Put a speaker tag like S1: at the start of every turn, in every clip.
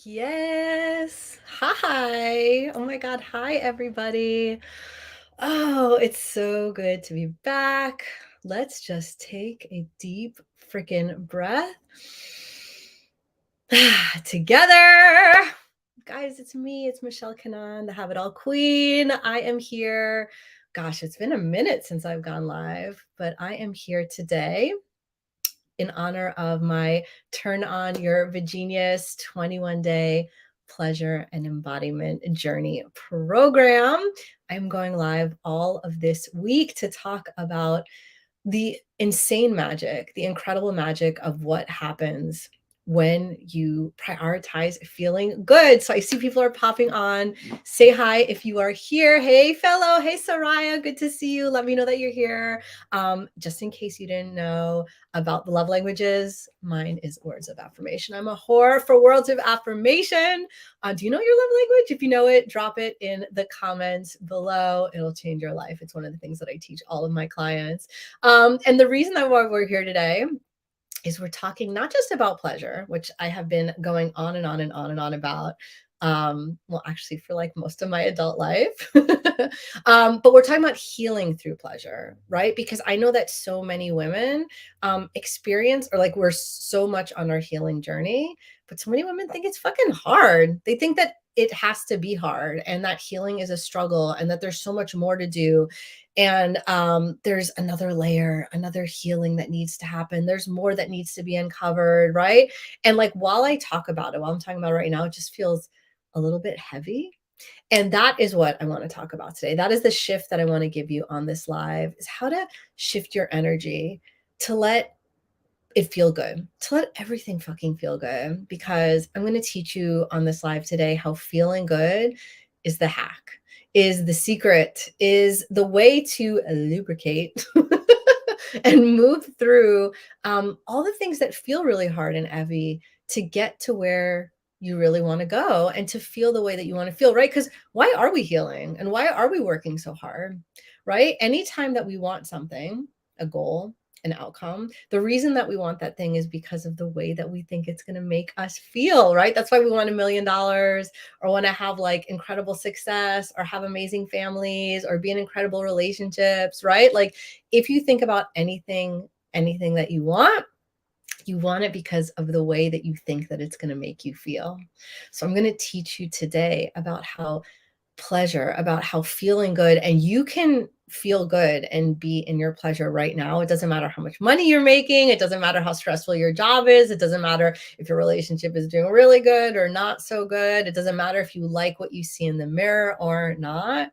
S1: Yes. Hi. Oh my God. Hi, everybody. Oh, it's so good to be back. Let's just take a deep freaking breath together. Guys, it's me. It's Michelle Kanan, the Have It All Queen. I am here. Gosh, it's been a minute since I've gone live, but I am here today in honor of my Turn On Your Vagenius 21-day pleasure and embodiment journey program. I'm going live all of this week to talk about the insane magic, the incredible magic of what happens when you prioritize feeling good. So I see people are popping on. Say hi if you are here. Hey, fellow. Hey, Soraya. Good to see you. Let me know that you're here. Just in case you didn't know about the love languages, mine is words of affirmation. I'm a whore for words of affirmation. Do you know your love language? If you know it, drop it in the comments below. It'll change your life. It's one of the things that I teach all of my clients. And the reason that why we're here today is we're talking not just about pleasure, which I have been going on and on and on and on about. Well, actually, for like most of my adult life. But we're talking about healing through pleasure, right? Because I know that so many women experience, or like we're so much on our healing journey, but so many women think it's fucking hard. They think that it has to be hard and that healing is a struggle and that there's so much more to do. And there's another layer, another healing that needs to happen. There's more that needs to be uncovered, right? And like while I talk about it, while I'm talking about it right now, it just feels a little bit heavy. And that is what I want to talk about today. That is the shift that I want to give you on this live, is how to shift your energy to let it feel good, to let everything fucking feel good. Because I'm going to teach you on this live today how feeling good is the hack, is the secret, is the way to lubricate and move through all the things that feel really hard and heavy to get to where you really want to go and to feel the way that you want to feel, right? Because why are we healing and why are we working so hard, right? Anytime that we want something, a goal, an outcome, the reason that we want that thing is because of the way that we think it's going to make us feel, right? That's why we want $1 million or want to have like incredible success or have amazing families or be in incredible relationships, right? Like if you think about anything that you want it because of the way that you think that it's going to make you feel. So I'm going to teach you today about how pleasure, about how feeling good, and you can feel good and be in your pleasure right now. It doesn't matter how much money you're making. It doesn't matter how stressful your job is. It doesn't matter if your relationship is doing really good or not so good. It doesn't matter if you like what you see in the mirror or not.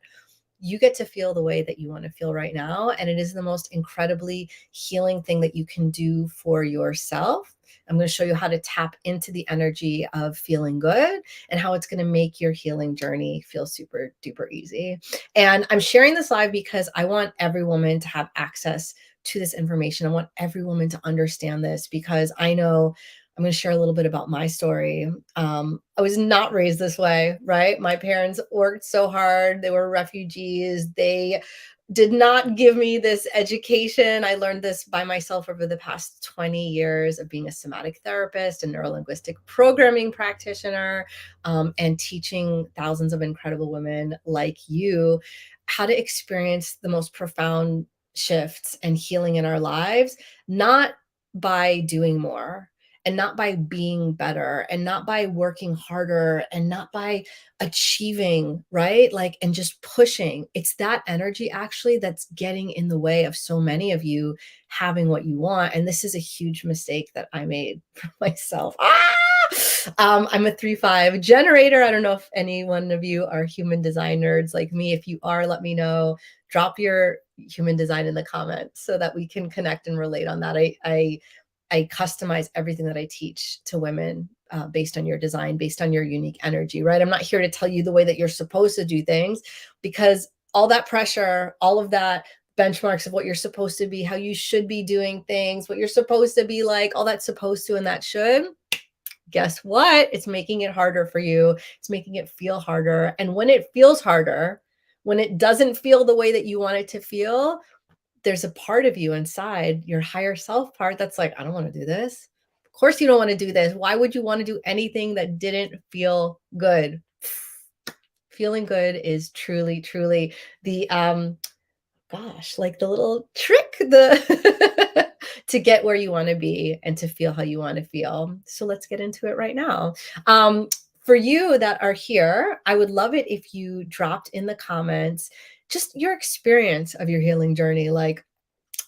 S1: You get to feel the way that you want to feel right now. And it is the most incredibly healing thing that you can do for yourself. I'm going to show you how to tap into the energy of feeling good and how it's going to make your healing journey feel super duper easy. And I'm sharing this live because I want every woman to have access to this information. I want every woman to understand this because I know I'm going to share a little bit about my story. I was not raised this way, right? My parents worked so hard. They were refugees. They did not give me this education. I learned this by myself over the past 20 years of being a somatic therapist and neurolinguistic programming practitioner, and teaching thousands of incredible women like you how to experience the most profound shifts and healing in our lives, not by doing more and not by being better and not by working harder and not by achieving, right? Like, and just pushing. It's that energy actually that's getting in the way of so many of you having what you want. And this is a huge mistake that I made for myself. I'm a 3-5 generator. I don't know if any one of you are human design nerds like me. If you are, let me know. Drop your human design in the comments so that we can connect and relate on that. I customize everything that I teach to women based on your design, based on your unique energy, right? I'm not here to tell you the way that you're supposed to do things, because all that pressure, all of that benchmarks of what you're supposed to be, how you should be doing things, what you're supposed to be like, all that supposed to and that should, guess what? It's making it harder for you. It's making it feel harder. And when it feels harder, when it doesn't feel the way that you want it to feel, there's a part of you inside, your higher self part, that's like, I don't want to do this. course you don't want to do this. Why would you want to do anything that didn't feel good? Feeling good is truly, truly the gosh, like the little trick, the to get where you want to be and to feel how you want to feel. So let's get into it right now. Um, for you that are here, I would love it if you dropped in the comments just your experience of your healing journey. Like,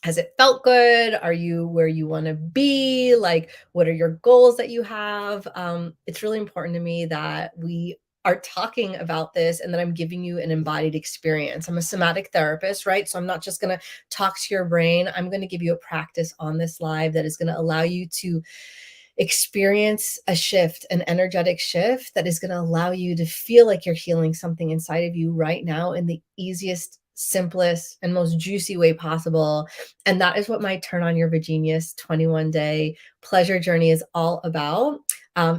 S1: has it felt good? Are you where you want to be? Like, what are your goals that you have? It's really important to me that we are talking about this and that I'm giving you an embodied experience. I'm a somatic therapist, right? So I'm not just going to talk to your brain. I'm going to give you a practice on this live that is going to allow you to experience a shift, an energetic shift that is going to allow you to feel like you're healing something inside of you right now in the easiest, simplest, and most juicy way possible. And that is what my Turn On Your Vagenius 21-day pleasure journey is all about.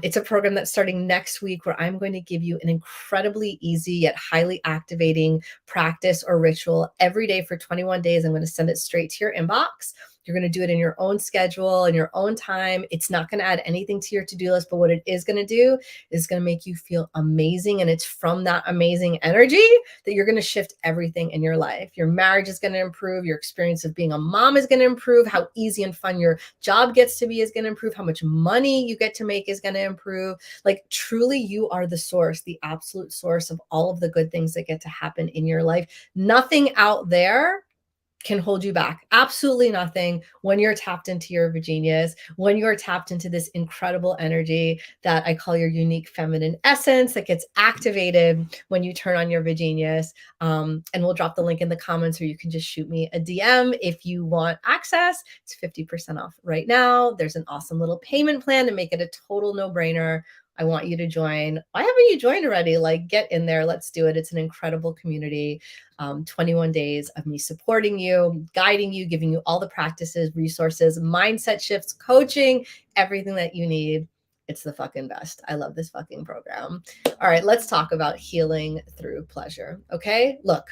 S1: It's a program that's starting next week where I'm going to give you an incredibly easy yet highly activating practice or ritual every day for 21 days. I'm going to send it straight to your inbox. You're going to do it in your own schedule, in your own time. It's not going to add anything to your to-do list, but what it is going to do is going to make you feel amazing. And it's from that amazing energy that you're going to shift everything in your life. Your marriage is going to improve. Your experience of being a mom is going to improve. How easy and fun your job gets to be is going to improve. How much money you get to make is going to improve. Like, truly, you are the source, the absolute source of all of the good things that get to happen in your life. Nothing out there can hold you back. Absolutely nothing when you're tapped into your Vagenius, when you're tapped into this incredible energy that I call your unique feminine essence that gets activated when you turn on your Vagenius. And we'll drop the link in the comments, or you can just shoot me a DM if you want access. It's 50% off right now. There's an awesome little payment plan to make it a total no-brainer. I want you to join. Why haven't you joined already? Like, get in there. Let's do it. It's an incredible community. 21 days of me supporting you, guiding you, giving you all the practices, resources, mindset shifts, coaching, everything that you need. It's the fucking best. I love this fucking program. All right, let's talk about healing through pleasure. Okay, look,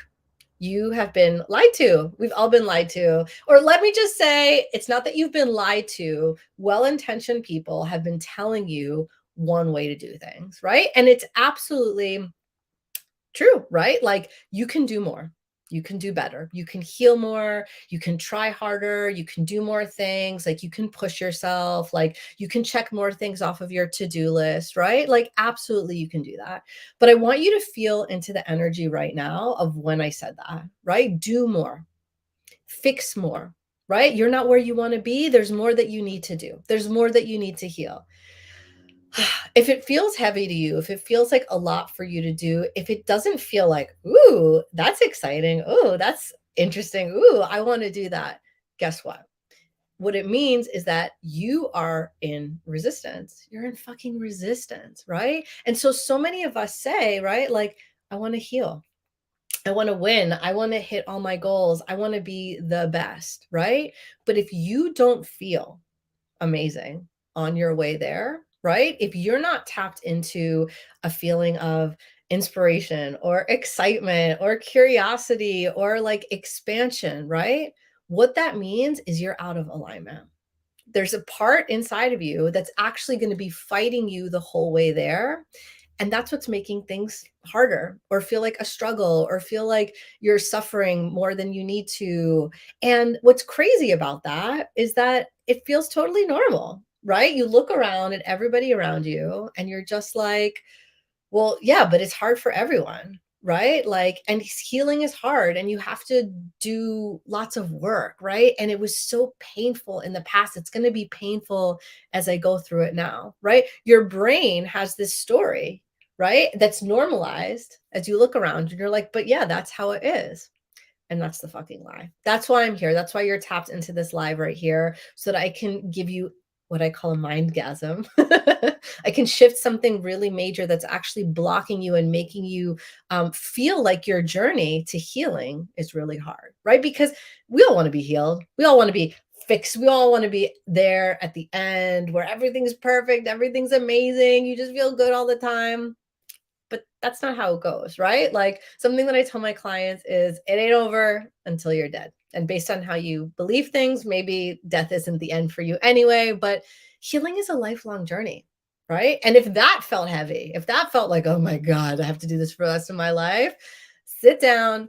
S1: you have been lied to. We've all been lied to. Or let me just say, it's not that you've been lied to. Well-intentioned people have been telling you one way to do things, right? And it's absolutely true, right? Like, you can do more. You can do better. You can heal more. You can try harder. You can do more things. Like, you can push yourself. Like, you can check more things off of your to-do list, right? Like, absolutely, you can do that. But I want you to feel into the energy right now of when I said that, right? Do more, fix more, right? You're not where you want to be. There's more that you need to do. There's more that you need to heal. If it feels heavy to you, if it feels like a lot for you to do, if it doesn't feel like, ooh, that's exciting. Ooh, that's interesting. Ooh, I want to do that. Guess what? What it means is that you are in resistance. You're in fucking resistance, right? And so many of us say, right, like, I want to heal. I want to win. I want to hit all my goals. I want to be the best, right? But if you don't feel amazing on your way there, right? If you're not tapped into a feeling of inspiration or excitement or curiosity or like expansion, right? What that means is you're out of alignment. There's a part inside of you that's actually going to be fighting you the whole way there. And that's what's making things harder, or feel like a struggle, or feel like you're suffering more than you need to. And what's crazy about that is that it feels totally normal, right? You look around at everybody around you and you're just like, well, yeah, but it's hard for everyone, right? Like, and healing is hard and you have to do lots of work, right? And it was so painful in the past. It's going to be painful as I go through it now, right? Your brain has this story, right? That's normalized as you look around and you're like, but yeah, that's how it is. And that's the fucking lie. That's why I'm here. That's why you're tapped into this live right here, so that I can give you what I call a mindgasm. I can shift something really major that's actually blocking you and making you feel like your journey to healing is really hard, right? Because we all want to be healed. We all want to be fixed. We all want to be there at the end where everything's perfect, everything's amazing. You just feel good all the time. But that's not how it goes, right? Like, something that I tell my clients is, it ain't over until you're dead. And based on how you believe things, maybe death isn't the end for you anyway, but Healing is a lifelong journey, right? And if that felt heavy, if that felt like, oh my God, I have to do this for the rest of my life, sit down.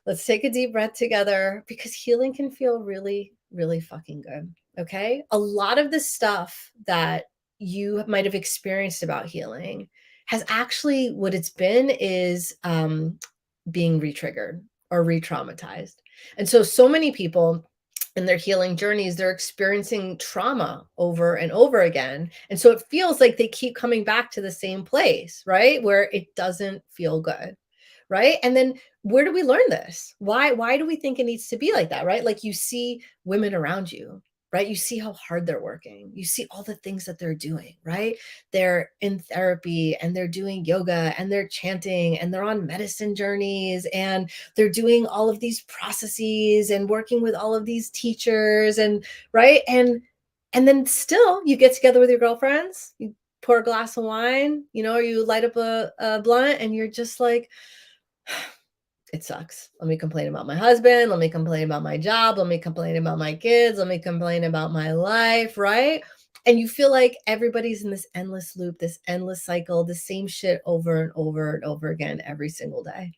S1: Let's take a deep breath together because healing can feel really, really fucking good. Okay. A lot of the stuff that you might have experienced about healing has actually what it's been is being re-triggered or re-traumatized. And so many people in their healing journeys, they're experiencing trauma over and over again. And so it feels like they keep coming back to the same place, right? Where it doesn't feel good. Right. And then where do we learn this? Why do we think it needs to be like that? Right. Like you see women around you, right? You see how hard they're working. You see all the things that they're doing, right? They're in therapy and they're doing yoga and they're chanting and they're on medicine journeys and they're doing all of these processes and working with all of these teachers and right. And then still you get together with your girlfriends, you pour a glass of wine, or you light up a blunt and you're just like, it sucks. Let me complain about my husband. Let me complain about my job. Let me complain about my kids. Let me complain about my life, right? And you feel like everybody's in this endless loop, this endless cycle, the same shit over and over and over again every single day.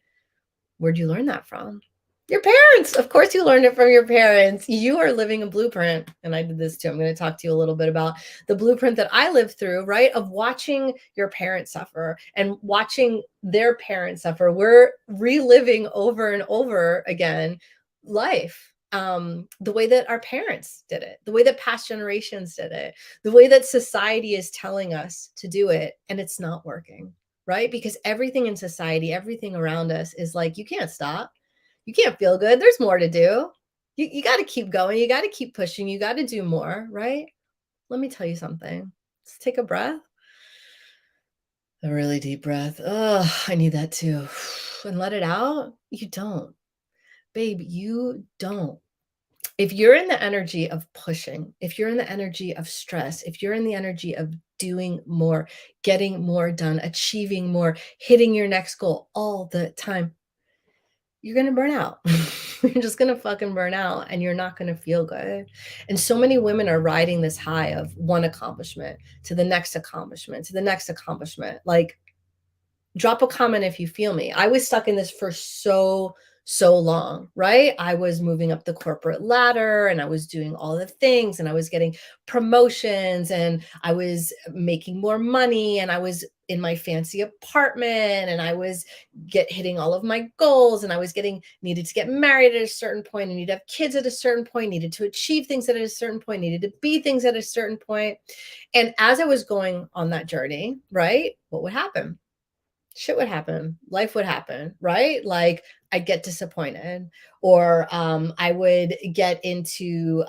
S1: Where'd you learn that from? Your parents. Of course, you learned it from your parents. You are living a blueprint. And I did this too. I'm going to talk to you a little bit about the blueprint that I lived through, right? Of watching your parents suffer and watching their parents suffer. We're reliving over and over again life. The way that our parents did it, the way that past generations did it, the way that society is telling us to do it, and it's not working, right? Because everything in society, everything around us is like, you can't stop. You can't feel good. There's more to do. You got to keep going. You got to keep pushing. You got to do more, right? Let me tell you something. Let's take a breath. A really deep breath. Oh, I need that too. And let it out. You don't. Babe, you don't. If you're in the energy of pushing, if you're in the energy of stress, if you're in the energy of doing more, getting more done, achieving more, hitting your next goal all the time, you're going to burn out. You're just going to fucking burn out and you're not going to feel good. And so many women are riding this high of one accomplishment to the next accomplishment to the next accomplishment. Like, drop a comment if you feel me. I was stuck in this for so long, right? I was moving up the corporate ladder and I was doing all the things and I was getting promotions and I was making more money and I was in my fancy apartment and I was hitting all of my goals and I was needed to get married at a certain point and need to have kids at a certain point, needed to achieve things at a certain point, needed to be things at a certain point. And as I was going on that journey, right, what would happen? Shit would happen, life would happen, right? Like I'd get disappointed or I would get into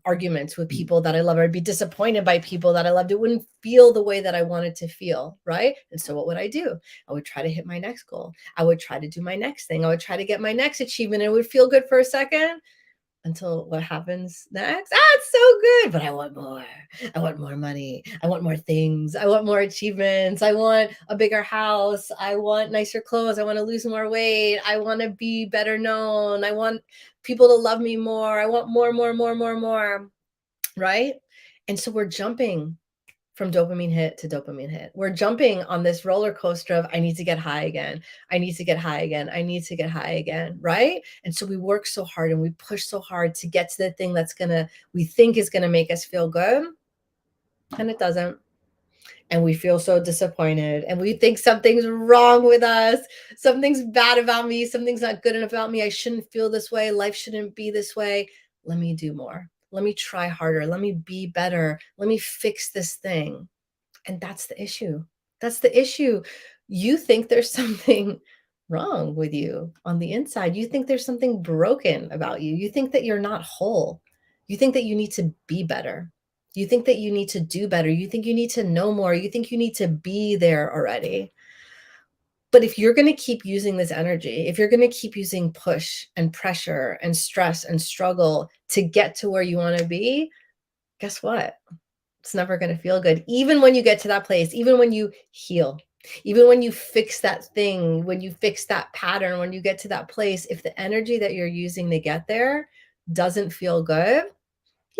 S1: arguments with people that I love. I'd be disappointed by people that I loved. It wouldn't feel the way that I wanted to feel, right? And so what would I do? I would try to hit my next goal. I would try to do my next thing. I would try to get my next achievement. It would feel good for a second until what happens next? It's so good, but I want more. I want more money. I want more things. I want more achievements. I want a bigger house. I want nicer clothes. I want to lose more weight. I want to be better known. I want people to love me more. I want more, right? And so we're jumping from dopamine hit to dopamine hit. We're jumping on this roller coaster of I need to get high again. I need to get high again. I need to get high again, right? And so we work so hard and we push so hard to get to the thing we think is going to make us feel good, and it doesn't. And we feel so disappointed and we think something's wrong with us. Something's bad about me. Something's not good enough about me. I shouldn't feel this way. Life shouldn't be this way. Let me do more. Let me try harder. Let me be better. Let me fix this thing. And that's the issue. That's the issue. You think there's something wrong with you on the inside. You think there's something broken about you. You think that you're not whole. You think that you need to be better. You think that you need to do better. You think you need to know more. You think you need to be there already. But if you're going to keep using this energy, if you're going to keep using push and pressure and stress and struggle to get to where you want to be, guess what? It's never going to feel good. Even when you get to that place, even when you heal, even when you fix that thing, when you fix that pattern, when you get to that place, if the energy that you're using to get there doesn't feel good,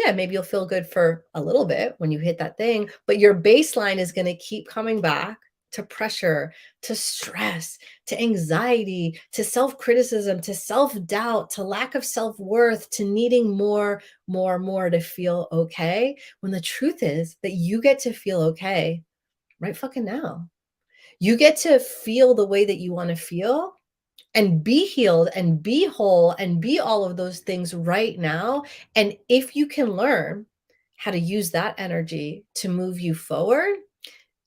S1: Yeah, maybe you'll feel good for a little bit when you hit that thing, but your baseline is going to keep coming back to pressure, to stress, to anxiety, to self criticism, to self doubt, to lack of self worth, to needing more, more, more to feel okay. When the truth is that you get to feel okay right fucking now. You get to feel the way that you want to feel and be healed and be whole and be all of those things right now. And if you can learn how to use that energy to move you forward,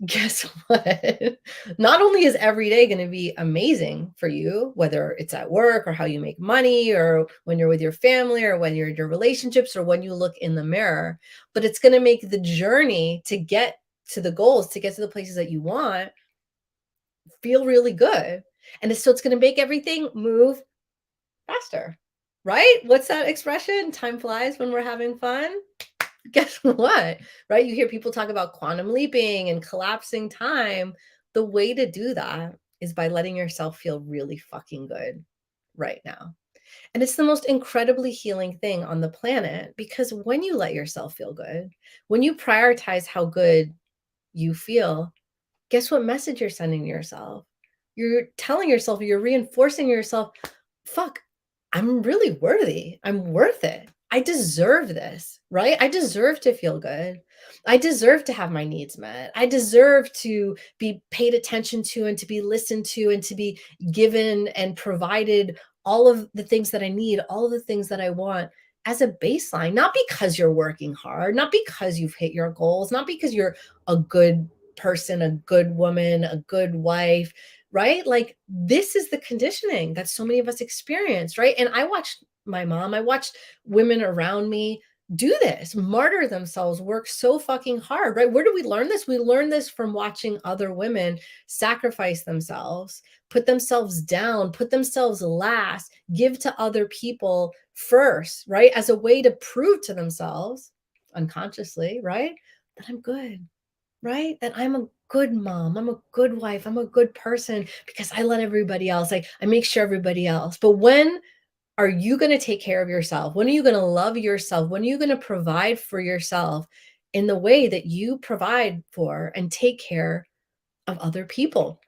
S1: guess what? Not only is every day going to be amazing for you, whether it's at work or how you make money or when you're with your family or when you're in your relationships or when you look in the mirror, but it's going to make the journey to get to the goals, to get to the places that you want, feel really good. So it's going to make everything move faster, right? What's that expression? Time flies when we're having fun. Guess what? Right? You hear people talk about quantum leaping and collapsing time. The way to do that is by letting yourself feel really fucking good right now. And it's the most incredibly healing thing on the planet because when you let yourself feel good, when you prioritize how good you feel, guess what message you're sending to yourself? You're telling yourself, you're reinforcing yourself, fuck, I'm really worthy. I'm worth it. I deserve this, right? I deserve to feel good. I deserve to have my needs met. I deserve to be paid attention to and to be listened to and to be given and provided all of the things that I need, all of the things that I want as a baseline, not because you're working hard, not because you've hit your goals, not because you're a good person, a good woman, a good wife, right? Like this is the conditioning that so many of us experience, right? And I watched my mom, I watched women around me do this, martyr themselves, work so fucking hard, right? Where do we learn this? We learn this from watching other women sacrifice themselves, put themselves down, put themselves last, give to other people first, right? As a way to prove to themselves unconsciously, right? That I'm good, right? That I'm a good mom, I'm a good wife, I'm a good person because I let everybody else, I make sure everybody else. But when are you going to take care of yourself? When are you going to love yourself? When are you going to provide for yourself in the way that you provide for and take care of other people?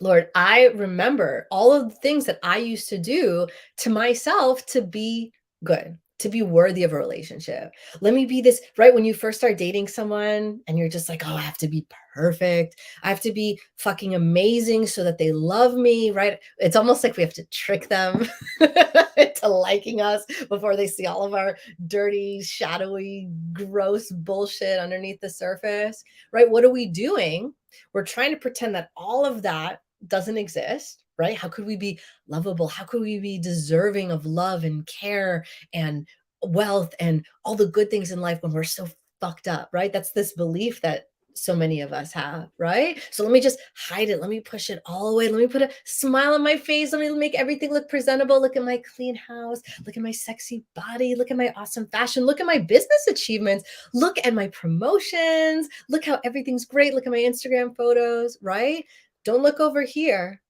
S1: Lord, I remember all of the things that I used to do to myself to be good, to be worthy of a relationship. Let me be this, right? When you first start dating someone and you're just like, oh, I have to be perfect. I have to be fucking amazing so that they love me, right? It's almost like we have to trick them into liking us before they see all of our dirty, shadowy, gross bullshit underneath the surface, right? What are we doing? We're trying to pretend that all of that doesn't exist, right? How could we be lovable? How could we be deserving of love and care and wealth and all the good things in life when we're so fucked up, right? That's this belief that so many of us have, right? So let me just hide it. Let me push it all away. Let me put a smile on my face. Let me make everything look presentable. Look at my clean house. Look at my sexy body. Look at my awesome fashion. Look at my business achievements. Look at my promotions. Look how everything's great. Look at my Instagram photos, right? Don't look over here.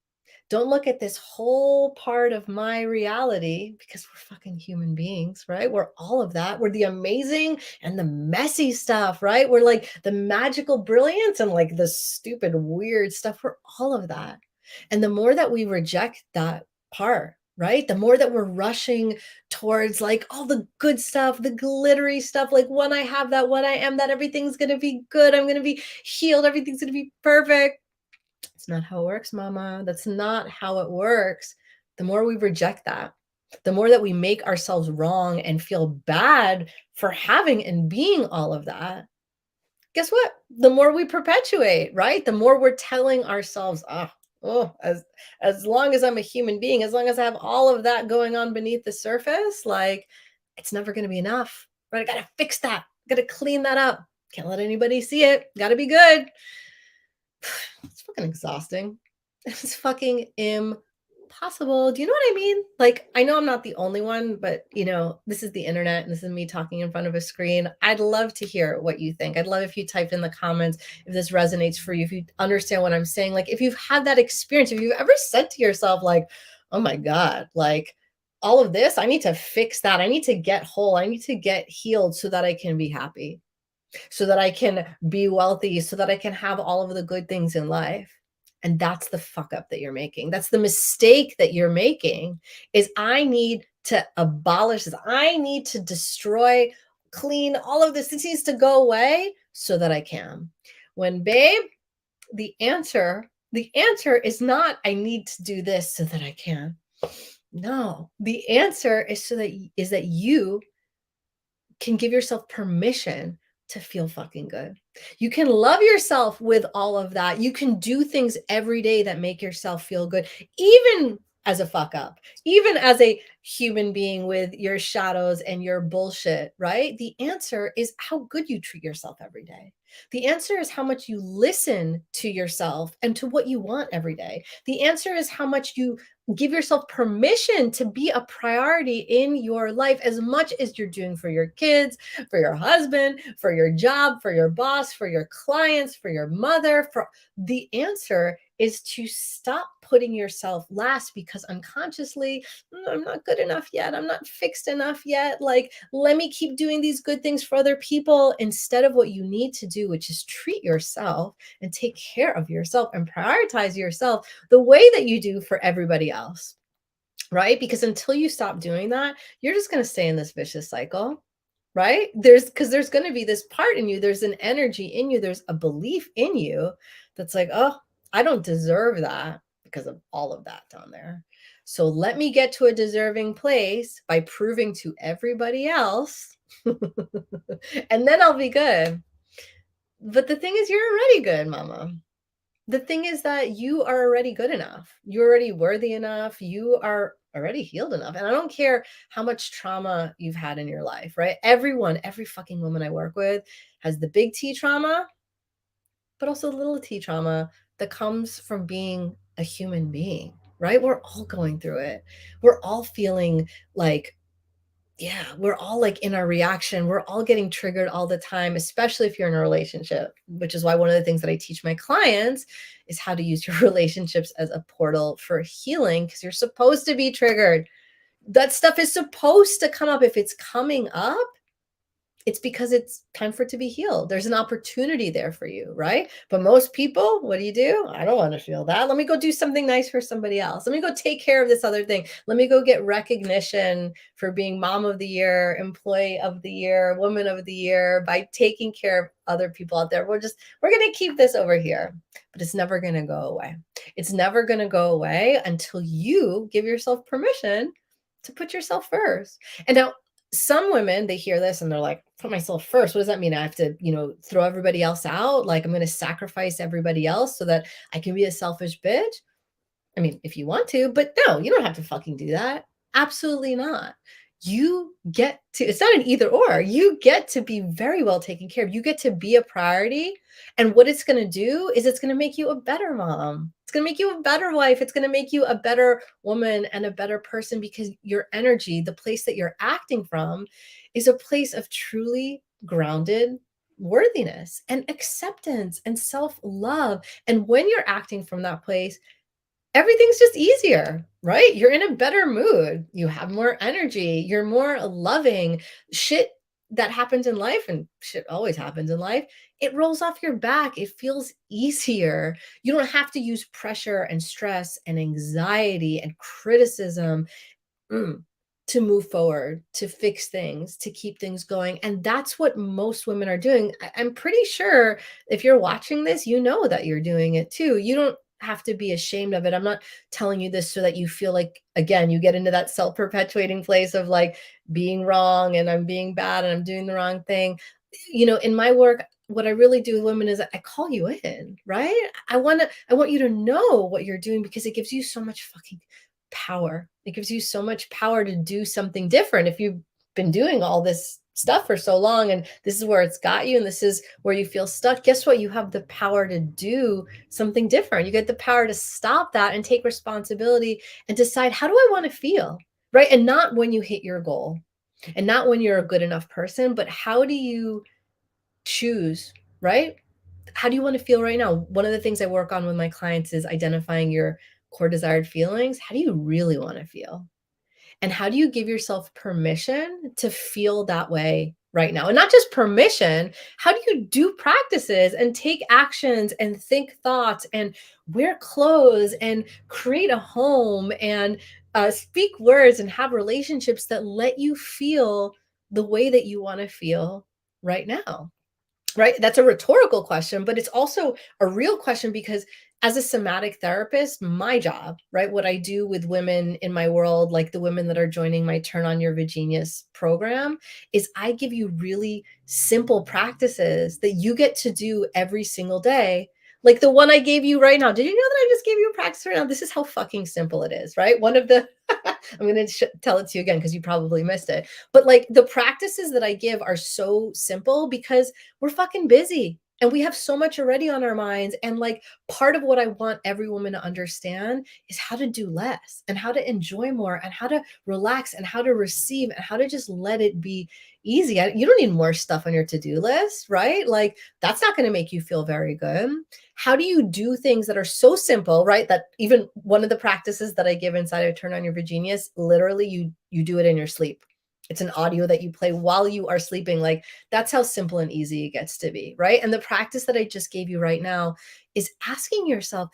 S1: Don't look at this whole part of my reality because we're fucking human beings, right? We're all of that. We're the amazing and the messy stuff, right? We're like the magical brilliance and like the stupid, weird stuff. We're all of that. And the more that we reject that part, right? The more that we're rushing towards like all the good stuff, the glittery stuff, like when I have that, when I am that, everything's going to be good. I'm going to be healed. Everything's going to be perfect. It's not how it works, mama. That's not how it works. The more we reject that, the more that we make ourselves wrong and feel bad for having and being all of that, guess what? The more we perpetuate, right? The more we're telling ourselves, as long as I'm a human being, as long as I have all of that going on beneath the surface, like it's never going to be enough, right? I got to fix that. Got to clean that up. Can't let anybody see it. Got to be good. It's fucking exhausting. It's fucking impossible. Do you know what I mean? Like, I know I'm not the only one, but this is the internet and this is me talking in front of a screen. I'd love to hear what you think. I'd love if you typed in the comments if this resonates for you, if you understand what I'm saying. Like, if you've had that experience, if you've ever said to yourself, like, oh my God, like, all of this, I need to fix that. I need to get whole. I need to get healed so that I can be happy, so that I can be wealthy, so that I can have all of the good things in life. And that's the fuck up that you're making. That's the mistake that you're making is I need to abolish this. I need to destroy, clean all of this. This needs to go away so that I can. When babe, the answer is not I need to do this so that I can. No, the answer is that you can give yourself permission to feel fucking good. You can love yourself with all of that. You can do things every day that make yourself feel good, even as a fuck up, even as a human being with your shadows and your bullshit, right? The answer is how good you treat yourself every day. The answer is how much you listen to yourself and to what you want every day. The answer is how much you give yourself permission to be a priority in your life as much as you're doing for your kids, for your husband, for your job, for your boss, for your clients, for your mother. For the answer is to stop putting yourself last because unconsciously, I'm not good enough yet. I'm not fixed enough yet. Like, let me keep doing these good things for other people instead of what you need to do, which is treat yourself and take care of yourself and prioritize yourself the way that you do for everybody else, right? Because until you stop doing that, you're just going to stay in this vicious cycle, right? There's going to be this part in you, there's an energy in you, there's a belief in you that's like, oh, I don't deserve that because of all of that down there. So let me get to a deserving place by proving to everybody else, and then I'll be good. But the thing is, you're already good, mama. The thing is that you are already good enough. You're already worthy enough. You are already healed enough. And I don't care how much trauma you've had in your life, right? Everyone, every fucking woman I work with has the big T trauma, but also the little T trauma that comes from being a human being, right? We're all going through it. We're all feeling like, yeah, we're all like in our reaction. We're all getting triggered all the time, especially if you're in a relationship, which is why one of the things that I teach my clients is how to use your relationships as a portal for healing because you're supposed to be triggered. That stuff is supposed to come up. If it's coming up, it's because it's time for it to be healed. There's an opportunity there for you, right? But most people, what do? I don't want to feel that. Let me go do something nice for somebody else. Let me go take care of this other thing. Let me go get recognition for being mom of the year, employee of the year, woman of the year by taking care of other people out there. We're going to keep this over here, but it's never going to go away. It's never going to go away until you give yourself permission to put yourself first. And now some women, they hear this and they're like, put myself first. What does that mean? I have to, throw everybody else out? Like I'm going to sacrifice everybody else so that I can be a selfish bitch? I mean, if you want to, but no, you don't have to fucking do that. Absolutely not. You get to, it's not an either or. You get to be very well taken care of. You get to be a priority. And what it's going to do is it's going to make you a better mom. It's going to make you a better wife. It's going to make you a better woman and a better person because your energy, the place that you're acting from, is a place of truly grounded worthiness and acceptance and self love. And when you're acting from that place, everything's just easier, right? You're in a better mood. You have more energy. You're more loving. Shit that happens in life, and shit always happens in life, it rolls off your back. It feels easier. You don't have to use pressure and stress and anxiety and criticism mm, to move forward, to fix things, to keep things going. And that's what most women are doing. I'm pretty sure if you're watching this, you know that you're doing it too. You don't have to be ashamed of it. I'm not telling you this so that you feel like, again, you get into that self perpetuating place of like being wrong and I'm being bad and I'm doing the wrong thing. In my work, what I really do with women is I call you in, right? I want you to know what you're doing because it gives you so much fucking power. It gives you so much power to do something different. If you've been doing all this stuff for so long and this is where it's got you and this is where you feel stuck, guess what? You have the power to do something different. You get the power to stop that and take responsibility and decide, how do I want to feel? Right? And not when you hit your goal and not when you're a good enough person, but how do you choose, right? How do you want to feel right now? One of the things I work on with my clients is identifying your core desired feelings. How do you really want to feel? And how do you give yourself permission to feel that way right now? And not just permission, how do you do practices and take actions and think thoughts and wear clothes and create a home and speak words and have relationships that let you feel the way that you want to feel right now? Right? That's a rhetorical question, but it's also a real question because as a somatic therapist, my job, right? What I do with women in my world, like the women that are joining my Turn On Your Vagenius program, is I give you really simple practices that you get to do every single day. Like the one I gave you right now. Did you know that I just gave you a practice right now? This is how fucking simple it is, right? One of the, I'm going to tell it to you again because you probably missed it. But like the practices that I give are so simple because we're fucking busy and we have so much already on our minds. And like part of what I want every woman to understand is how to do less and how to enjoy more and how to relax and how to receive and how to just let it be easy. You don't need more stuff on your to-do list, right? Like that's not going to make you feel very good. How do you do things that are so simple, right? That even one of the practices that I give inside of Turn On Your Genius, literally you do it in your sleep. It's an audio that you play while you are sleeping. Like that's how simple and easy it gets to be, right? And the practice that I just gave you right now is asking yourself,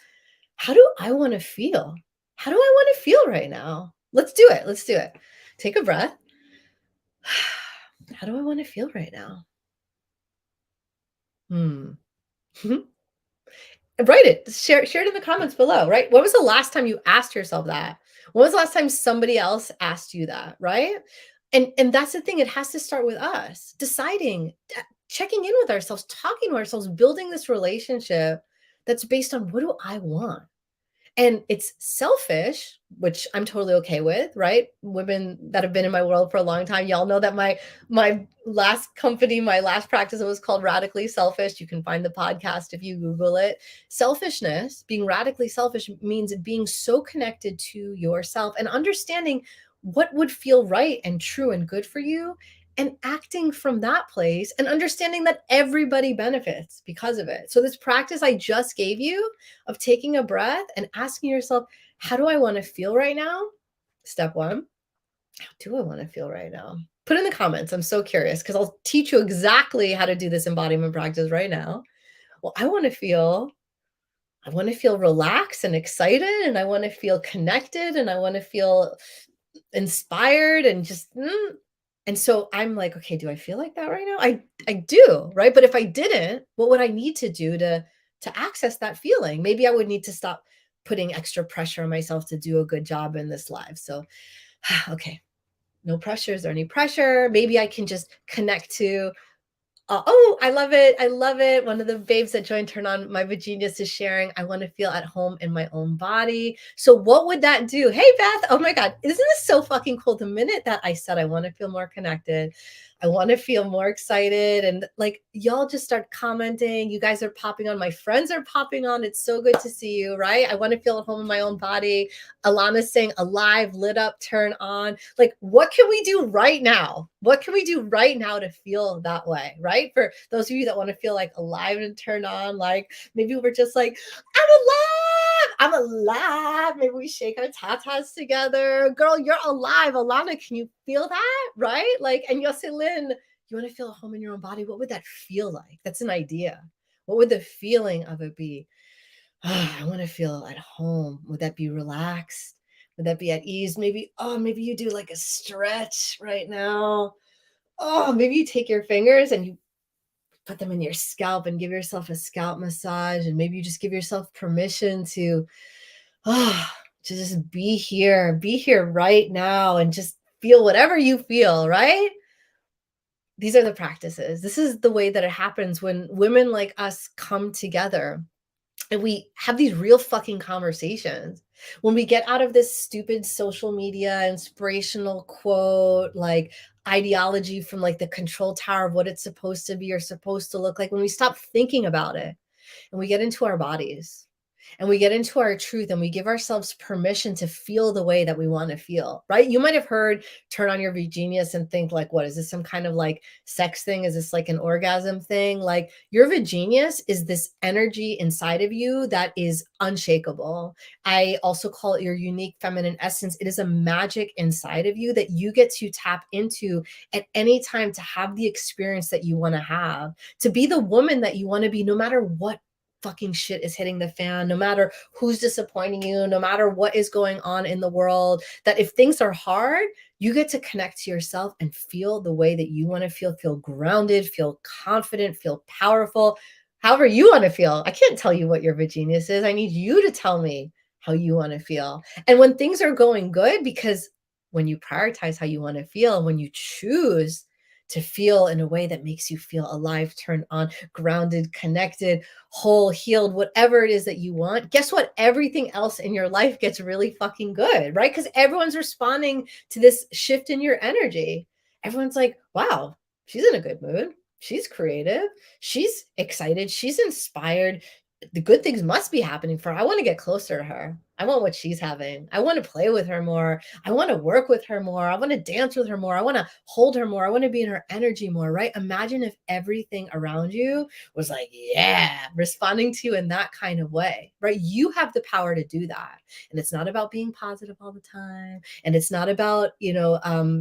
S1: how do I want to feel? How do I want to feel right now? Let's do it. Let's do it. Take a breath. How do I want to feel right now? Hmm. Write it. Share it in the comments below, right? When was the last time you asked yourself that? When was the last time somebody else asked you that, right? And that's the thing, it has to start with us deciding, checking in with ourselves, talking to ourselves, building this relationship that's based on what do I want? And it's selfish, which I'm totally okay with, right? Women that have been in my world for a long time, y'all know that my last company, my last practice, it was called Radically Selfish. You can find the podcast if you Google it. Selfishness, being radically selfish, means being so connected to yourself and understanding what would feel right and true and good for you and acting from that place and understanding that everybody benefits because of it. So this practice I just gave you of taking a breath and asking yourself, how do I want to feel right now? Step one, how do I want to feel right now? Put in the comments. I'm so curious because I'll teach you exactly how to do this embodiment practice right now. Well, I want to feel relaxed and excited and I want to feel connected and I want to feel inspired and just and so I'm like, okay, do I feel like that right now? I do, right? But if I didn't, what would I need to do to access that feeling? Maybe I would need to stop putting extra pressure on myself to do a good job in this life. So, okay, no pressure. Is there any pressure? Maybe I can just connect to oh, I love it. I love it. One of the babes that joined Turn On My Genius is sharing, I want to feel at home in my own body. So what would that do? Hey, Beth. Oh my God. Isn't this so fucking cool? The minute that I said, I want to feel more connected, I want to feel more excited. And like, y'all just start commenting. You guys are popping on. My friends are popping on. It's so good to see you, right? I want to feel at home in my own body. Alana's saying alive, lit up, turn on. Like, what can we do right now? What can we do right now to feel that way, right? For those of you that want to feel like alive and turn on, like maybe we're just like, I'm alive, I'm alive. Maybe we shake our tatas together. Girl, you're alive. Alana, can you feel that? Right? Like, and Yoselin, you want to feel at home in your own body? What would that feel like? That's an idea. What would the feeling of it be? I want to feel at home. Would that be relaxed? Would that be at ease? Maybe, oh, maybe you do like a stretch right now. Oh, maybe you take your fingers and you put them in your scalp and give yourself a scalp massage. And maybe you just give yourself permission oh, to just be here right now and just feel whatever you feel, right? These are the practices. This is the way that it happens when women like us come together and we have these real fucking conversations. When we get out of this stupid social media inspirational quote, like ideology from like the control tower of what it's supposed to be or supposed to look like, when we stop thinking about it and we get into our bodies and we get into our truth and we give ourselves permission to feel the way that we want to feel, right? You might have heard turn on your Vagenius and think like, what is this, some kind of like sex thing? Is this like an orgasm thing? Like your Vagenius is this energy inside of you that is unshakable. I also call it your unique feminine essence. It is a magic inside of you that you get to tap into at any time to have the experience that you want to have, to be the woman that you want to be, no matter what fucking shit is hitting the fan, no matter who's disappointing you, no matter what is going on in the world, that if things are hard, you get to connect to yourself and feel the way that you want to feel grounded, feel confident, feel powerful, however you want to feel. I can't tell you what your Vagenius is. I need you to tell me how you want to feel. And when things are going good, because when you prioritize how you want to feel, when you choose to feel in a way that makes you feel alive, turned on, grounded, connected, whole, healed, whatever it is that you want, guess what? Everything else in your life gets really fucking good, right? Because everyone's responding to this shift in your energy. Everyone's like, wow, she's in a good mood. She's creative. She's excited. She's inspired. The good things must be happening for her. I want to get closer to her. I want what she's having. I want to play with her more. I want to work with her more. I want to dance with her more. I want to hold her more. I want to be in her energy more, right? Imagine if everything around you was like, yeah, responding to you in that kind of way, right? You have the power to do that. And it's not about being positive all the time. And it's not about,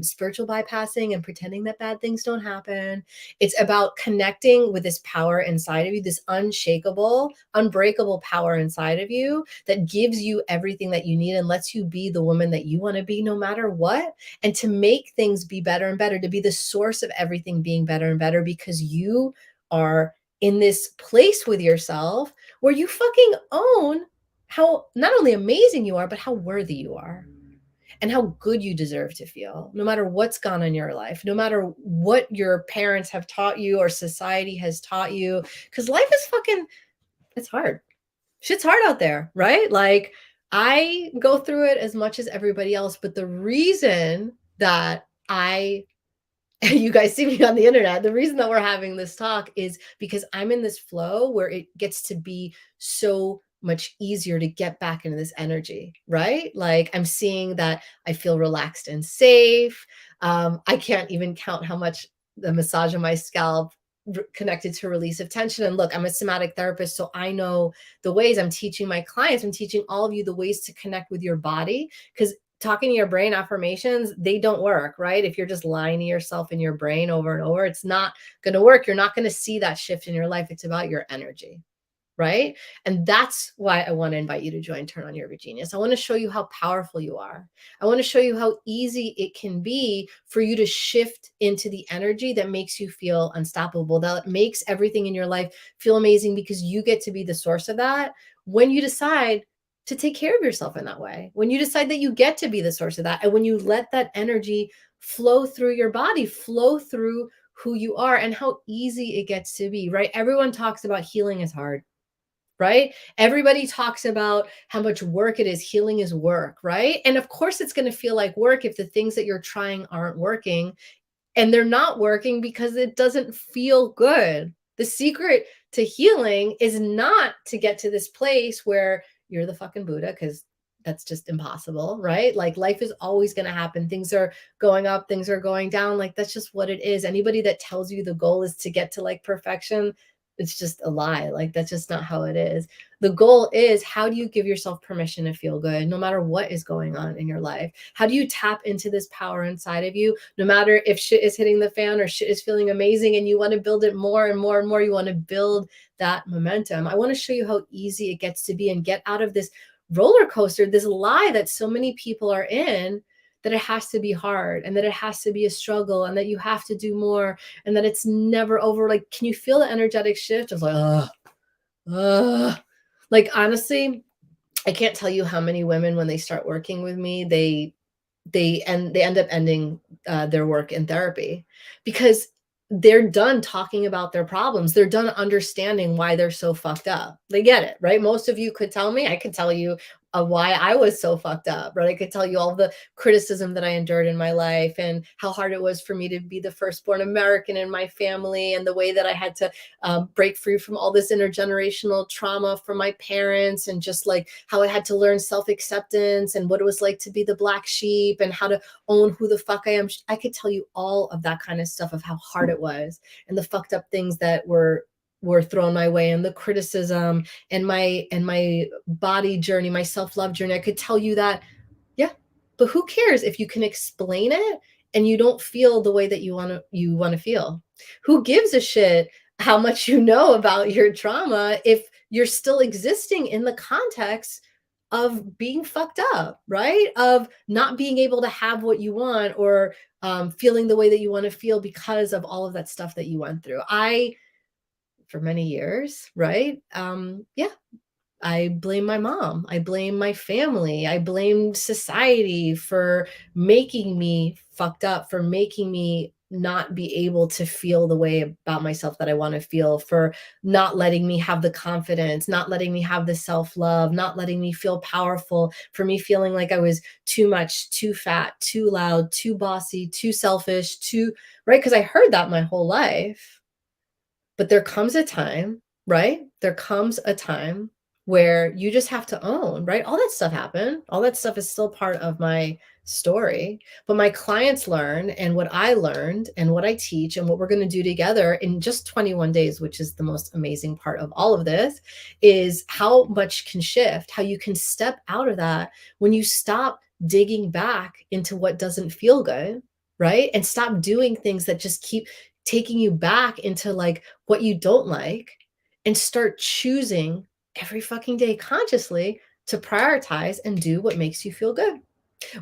S1: spiritual bypassing and pretending that bad things don't happen. It's about connecting with this power inside of you, this unshakable, unbreakable power inside of you that gives you everything that you need and lets you be the woman that you want to be no matter what. And to make things be better and better, to be the source of everything being better and better, because you are in this place with yourself where you fucking own how not only amazing you are, but how worthy you are and how good you deserve to feel, no matter what's gone on in your life, no matter what your parents have taught you or society has taught you. Because life is fucking, it's hard. Shit's hard out there, right? Like I go through it as much as everybody else, but the reason that I you guys see me on the internet, the reason that we're having this talk is because I'm in this flow where it gets to be so much easier to get back into this energy, right? Like I'm seeing that I feel relaxed and safe. I can't even count how much the massage on my scalp connected to release of tension. And look, I'm a somatic therapist, so I know the ways. I'm teaching my clients, I'm teaching all of you the ways to connect with your body, because talking to your brain affirmations, they don't work, right? If you're just lying to yourself in your brain over and over, it's not going to work. You're not going to see that shift in your life. It's about your energy, right? And that's why I want to invite you to join Turn On Your Genius. I want to show you how powerful you are. I want to show you how easy it can be for you to shift into the energy that makes you feel unstoppable, that makes everything in your life feel amazing, because you get to be the source of that when you decide to take care of yourself in that way, when you decide that you get to be the source of that, and when you let that energy flow through your body, flow through who you are, and how easy it gets to be, right? Everyone talks about healing is hard, right? Everybody talks about how much work it is. Healing is work, right? And of course, it's going to feel like work if the things that you're trying aren't working, and they're not working because it doesn't feel good. The secret to healing is not to get to this place where you're the fucking Buddha, because that's just impossible, right? Like life is always going to happen. Things are going up, things are going down. Like that's just what it is. Anybody that tells you the goal is to get to like perfection, it's just a lie. Like that's just not how it is. The goal is, how do you give yourself permission to feel good no matter what is going on in your life? How do you tap into this power inside of you no matter if shit is hitting the fan or shit is feeling amazing and you want to build it more and more and more? You want to build that momentum. I want to show you how easy it gets to be and get out of this roller coaster, this lie that so many people are in, that it has to be hard and that it has to be a struggle and that you have to do more and that it's never over. Like, can you feel the energetic shift of like, like honestly, I can't tell you how many women, when they start working with me, they end up ending their work in therapy, because they're done talking about their problems. They're done understanding why they're so fucked up. They get it, right? Most of you could tell me, I could tell you of why I was so fucked up, right? I could tell you all the criticism that I endured in my life and how hard it was for me to be the firstborn American in my family, and the way that I had to break free from all this intergenerational trauma from my parents, and just like how I had to learn self-acceptance and what it was like to be the black sheep and how to own who the fuck I am. I could tell you all of that kind of stuff, of how hard it was and the fucked up things that were thrown my way, and the criticism, and my body journey, my self-love journey. I could tell you that. Yeah. But who cares if you can explain it and you don't feel the way that you want to feel? Who gives a shit how much you know about your trauma if you're still existing in the context of being fucked up, right? Of not being able to have what you want, or feeling the way that you want to feel because of all of that stuff that you went through. For many years, right? Yeah, I blame my mom. I blame my family. I blamed society for making me fucked up, for making me not be able to feel the way about myself that I want to feel, for not letting me have the confidence, not letting me have the self love, not letting me feel powerful, for me feeling like I was too much, too fat, too loud, too bossy, too selfish, too, right? Because I heard that my whole life. But there comes a time, right? There comes a time where you just have to own, right? All that stuff happened. All that stuff is still part of my story. But my clients learn, and what I learned, and what I teach, and what we're going to do together in just 21 days, which is the most amazing part of all of this, is how much can shift, how you can step out of that when you stop digging back into what doesn't feel good, right? And stop doing things that just keep taking you back into like what you don't like, and start choosing every fucking day consciously to prioritize and do what makes you feel good.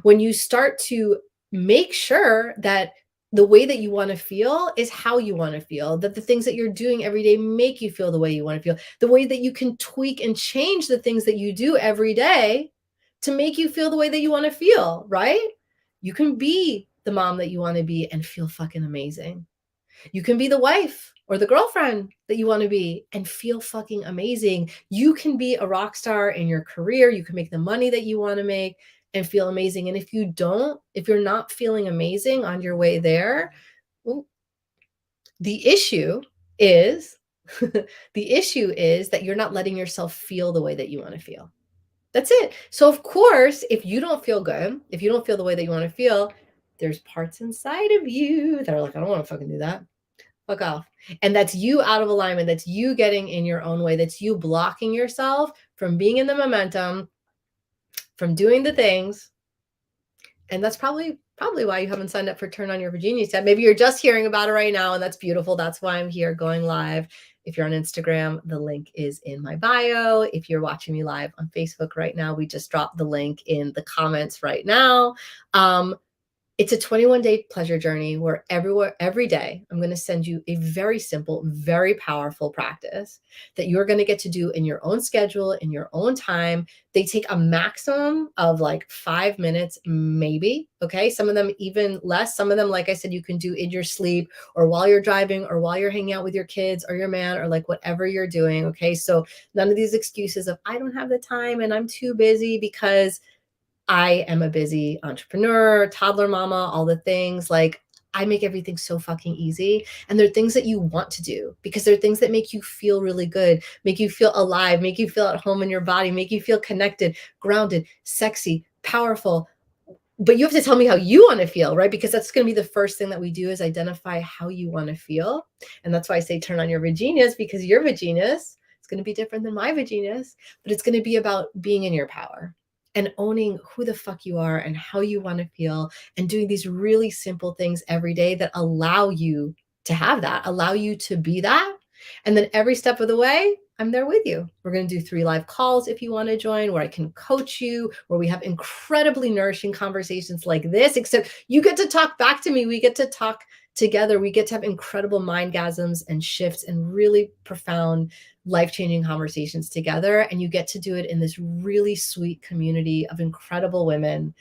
S1: When you start to make sure that the way that you want to feel is how you want to feel, that the things that you're doing every day make you feel the way you want to feel, the way that you can tweak and change the things that you do every day to make you feel the way that you want to feel, right? You can be the mom that you want to be and feel fucking amazing. You can be the wife or the girlfriend that you want to be and feel fucking amazing. You can be a rock star in your career. You can make the money that you want to make and feel amazing. And if you don't, if you're not feeling amazing on your way there, well, the issue is the issue is that you're not letting yourself feel the way that you want to feel. That's it. So of course, if you don't feel good, if you don't feel the way that you want to feel, there's parts inside of you that are like, I don't want to fucking do that. Fuck off. And that's you out of alignment. That's you getting in your own way. That's you blocking yourself from being in the momentum, from doing the things. And that's probably why you haven't signed up for Turn On Your Vagenius yet. Maybe you're just hearing about it right now, and that's beautiful. That's why I'm here going live. If you're on Instagram, the link is in my bio. If you're watching me live on Facebook right now, we just dropped the link in the comments right now. It's a 21-day pleasure journey where every day, I'm going to send you a very simple, very powerful practice that you're going to get to do in your own schedule, in your own time. They take a maximum of like 5 minutes, maybe. Okay. Some of them even less. Some of them, like I said, you can do in your sleep, or while you're driving, or while you're hanging out with your kids or your man, or like whatever you're doing. Okay. So none of these excuses of I don't have the time and I'm too busy, because I am a busy entrepreneur, toddler mama, all the things. Like, I make everything so fucking easy. And there are things that you want to do because they're things that make you feel really good, make you feel alive, make you feel at home in your body, make you feel connected, grounded, sexy, powerful. But you have to tell me how you want to feel, right? Because that's going to be the first thing that we do, is identify how you want to feel. And that's why I say turn on your Vagenius, because your Vagenius is going to be different than my Vagenius, but it's going to be about being in your power and owning who the fuck you are and how you want to feel, and doing these really simple things every day that allow you to have that, allow you to be that. And then every step of the way, I'm there with you. We're going to do 3 live calls if you want to join, where I can coach you, where we have incredibly nourishing conversations like this, except you get to talk back to me. We get to talk together. We get to have incredible mindgasms and shifts and really profound, life-changing conversations together. And you get to do it in this really sweet community of incredible women.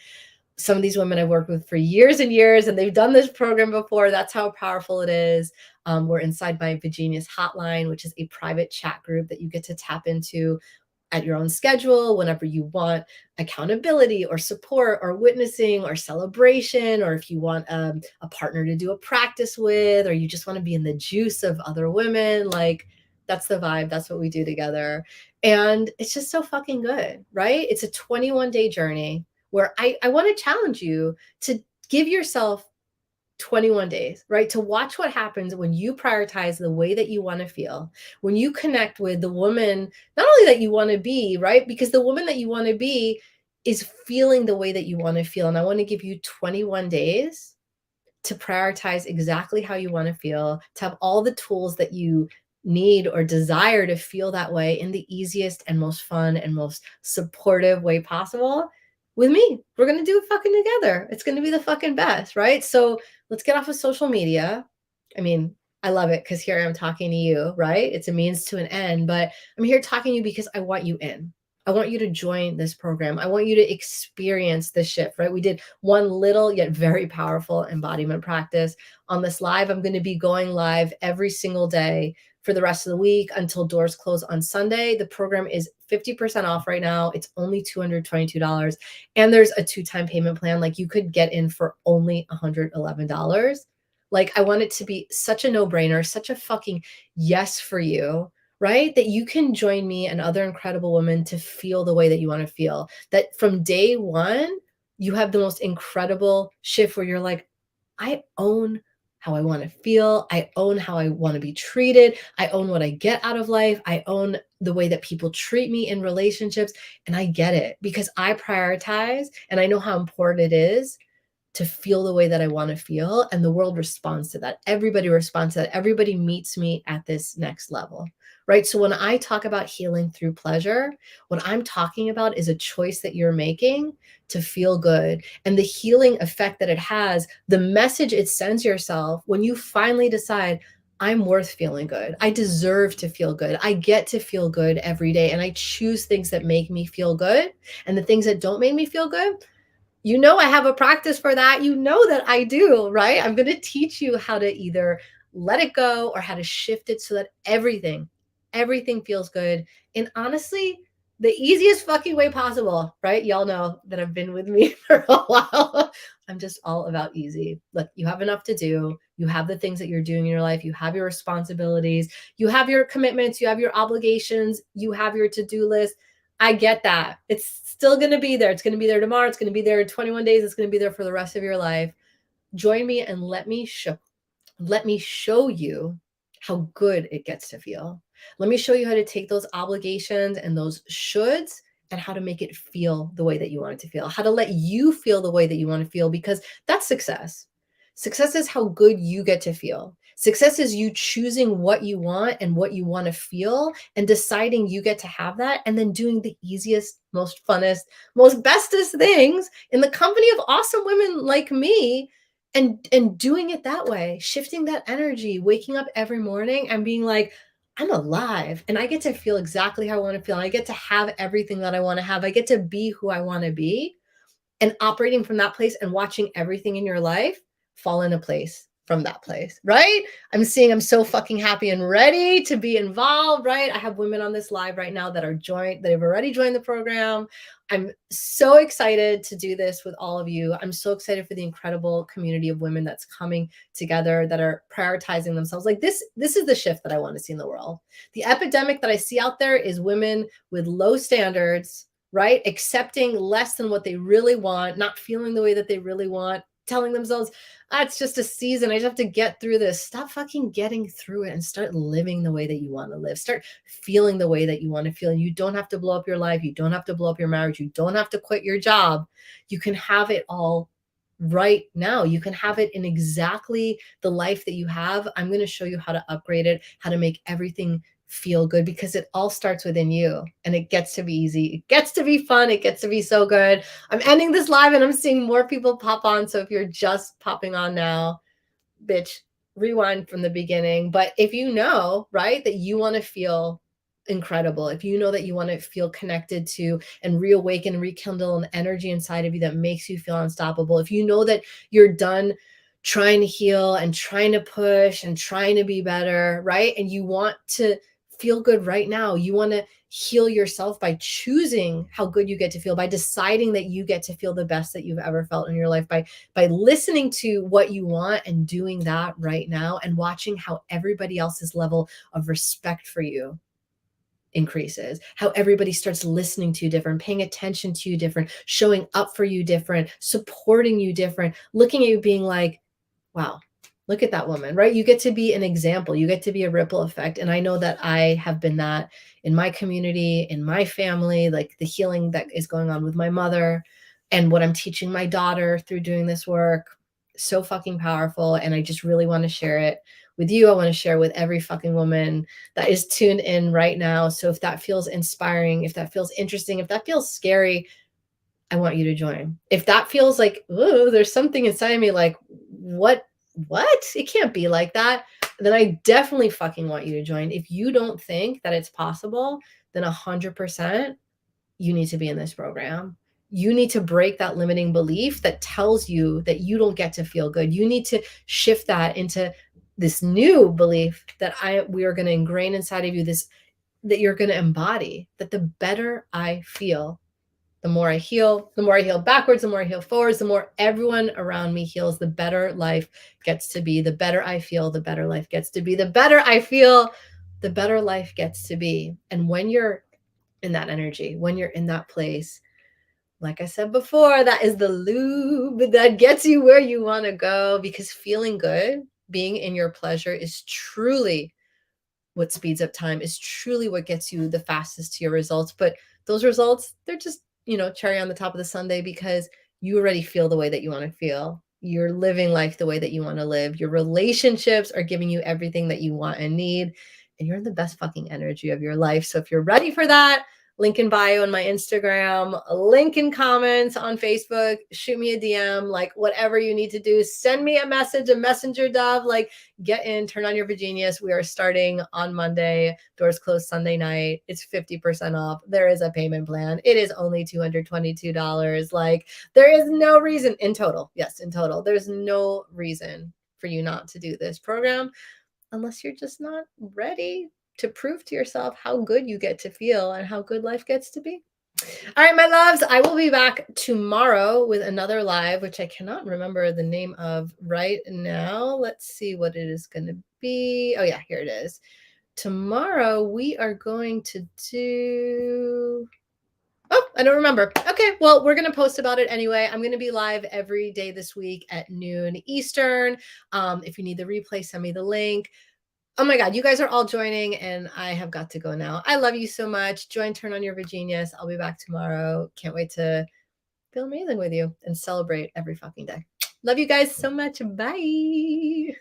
S1: Some of these women I've worked with for years and years, and they've done this program before. That's how powerful it is. We're inside my Vagenius hotline, which is a private chat group that you get to tap into at your own schedule, whenever you want accountability or support or witnessing or celebration, or if you want a partner to do a practice with, or you just want to be in the juice of other women, like that's the vibe. That's what we do together. And it's just so fucking good, right? It's a 21-day journey where I want to challenge you to give yourself 21 days, right? To watch what happens when you prioritize the way that you want to feel, when you connect with the woman, not only that you want to be, right? Because the woman that you want to be is feeling the way that you want to feel. And I want to give you 21 days to prioritize exactly how you want to feel, to have all the tools that you need or desire to feel that way in the easiest and most fun and most supportive way possible with me. We're going to do it fucking together. It's going to be the fucking best, right? So let's get off of social media. I mean, I love it because here I am talking to you, right? It's a means to an end, but I'm here talking to you because I want you in. I want you to join this program. I want you to experience the shift, right? We did one little yet very powerful embodiment practice on this live. I'm going to be going live every single day for the rest of the week until doors close on Sunday. The program is 50% off right now. It's only $222. And there's a 2-time payment plan. Like you could get in for only $111. Like I want it to be such a no-brainer, such a fucking yes for you, right? That you can join me and other incredible women to feel the way that you want to feel. That from day one, you have the most incredible shift where you're like, I own how I want to feel. I own how I want to be treated. I own what I get out of life. I own the way that people treat me in relationships. And I get it because I prioritize and I know how important it is to feel the way that I want to feel. And the world responds to that. Everybody responds to that. Everybody meets me at this next level, right? So when I talk about healing through pleasure, what I'm talking about is a choice that you're making to feel good and the healing effect that it has, the message it sends yourself when you finally decide, I'm worth feeling good. I deserve to feel good. I get to feel good every day. And I choose things that make me feel good. And the things that don't make me feel good, you know, I have a practice for that. You know that I do, right? I'm going to teach you how to either let it go or how to shift it so that everything feels good. And honestly, the easiest fucking way possible, right? Y'all know that I've been with me for a while. I'm just all about easy. Look, you have enough to do. You have the things that you're doing in your life. You have your responsibilities. You have your commitments. You have your obligations. You have your to-do list. I get that. It's still going to be there. It's going to be there tomorrow. It's going to be there in 21 days. It's going to be there for the rest of your life. Join me and let me show you how good it gets to feel. Let me show you how to take those obligations and those shoulds and how to make it feel the way that you want it to feel, how to let you feel the way that you want to feel, because that's success. Success is how good you get to feel. Success is you choosing what you want and what you want to feel and deciding you get to have that and then doing the easiest, most funnest, most bestest things in the company of awesome women like me and doing it that way, shifting that energy, waking up every morning and being like, I'm alive and I get to feel exactly how I want to feel. I get to have everything that I want to have. I get to be who I want to be, and operating from that place and watching everything in your life fall into place from that place, right? I'm so fucking happy and ready to be involved, right? I have women on this live right now that have already joined the program. I'm so excited to do this with all of you. I'm so excited for the incredible community of women that's coming together that are prioritizing themselves. Like this is the shift that I want to see in the world. The epidemic that I see out there is women with low standards, right? Accepting less than what they really want, not feeling the way that they really want, telling themselves, it's just a season. I just have to get through this. Stop fucking getting through it and start living the way that you want to live. Start feeling the way that you want to feel. And you don't have to blow up your life. You don't have to blow up your marriage. You don't have to quit your job. You can have it all right now. You can have it in exactly the life that you have. I'm going to show you how to upgrade it, how to make everything feel good, because it all starts within you and it gets to be easy. It gets to be fun. It gets to be so good. I'm ending this live and I'm seeing more people pop on. So if you're just popping on now, bitch, rewind from the beginning. But if you know, right, that you want to feel incredible, if you know that you want to feel connected to and reawaken, rekindle an energy inside of you that makes you feel unstoppable, if you know that you're done trying to heal and trying to push and trying to be better, right? And you want to feel good right now. You want to heal yourself by choosing how good you get to feel, by deciding that you get to feel the best that you've ever felt in your life, by listening to what you want and doing that right now, and watching how everybody else's level of respect for you increases, how everybody starts listening to you different, paying attention to you different, showing up for you different, supporting you different, looking at you being like, wow, look at that woman, right? You get to be an example. You get to be a ripple effect. And I know that I have been that in my community, in my family, like the healing that is going on with my mother and what I'm teaching my daughter through doing this work. So fucking powerful. And I just really want to share it with you. I want to share with every fucking woman that is tuned in right now. So if that feels inspiring, if that feels interesting, if that feels scary, I want you to join. If that feels like, oh, there's something inside me like, what? It can't be like that. Then I definitely fucking want you to join. If you don't think that it's possible, then 100% you need to be in this program. You need to break that limiting belief that tells you that you don't get to feel good. You need to shift that into this new belief that we are going to ingrain inside of you, this that you're going to embody, that the better I feel, the more I heal, the more I heal backwards, the more I heal forwards, the more everyone around me heals, the better life gets to be. The better I feel, the better life gets to be. The better I feel, the better life gets to be. And when you're in that energy, when you're in that place, like I said before, that is the lube that gets you where you want to go, because feeling good, being in your pleasure is truly what speeds up time, is truly what gets you the fastest to your results. But those results, they're just, cherry on the top of the sundae, because you already feel the way that you want to feel. You're living life the way that you want to live. Your relationships are giving you everything that you want and need. And you're in the best fucking energy of your life. So if you're ready for that, link in bio on my Instagram, link in comments on Facebook, shoot me a DM, like whatever you need to do. Send me a message, a messenger dove, like get in, turn on your Vagenius. We are starting on Monday. Doors close Sunday night. It's 50% off. There is a payment plan. It is only $222. Like there is no reason in total. Yes, in total. There's no reason for you not to do this program unless you're just not ready to prove to yourself how good you get to feel and how good life gets to be. All right, my loves, I will be back tomorrow with another live, which I cannot remember the name of right now. Let's see what it is going to be. Oh, yeah, here it is. Tomorrow, we are going to do... Oh, I don't remember. Okay, well, we're going to post about it anyway. I'm going to be live every day this week at noon Eastern. If you need the replay, send me the link. Oh my God, you guys are all joining and I have got to go now. I love you so much. Join Turn On Your Vagenius. I'll be back tomorrow. Can't wait to feel amazing with you and celebrate every fucking day. Love you guys so much. Bye.